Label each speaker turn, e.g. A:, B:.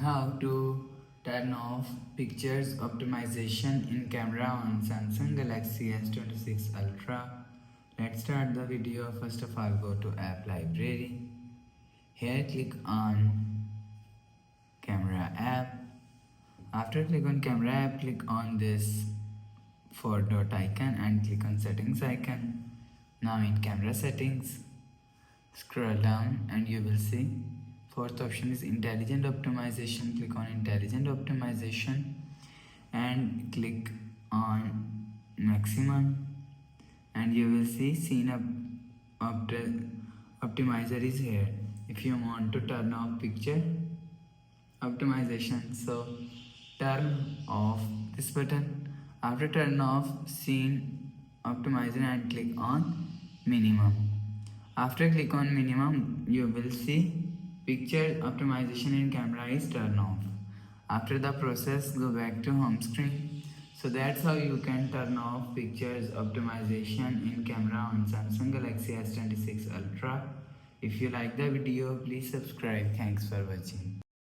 A: how to turn off pictures optimization in camera on Samsung Galaxy S26 Ultra. Let's start the video. First of all, go to app library. Here click on camera app. After click on camera app, click on this 4 dot icon and click on settings icon. Now in camera settings, scroll down and you will see fourth option is intelligent optimization. Click on intelligent optimization and click on maximum and you will see scene optimizer is here. If you want to turn off picture optimization, so turn off this button. After turn off scene optimizer and click on minimum. After click on minimum, you will see picture optimization in camera is turned off. After the process, go back to home screen. So that's how you can turn off pictures optimization in camera on Samsung Galaxy S26 Ultra. If you like the video, please subscribe. Thanks for watching.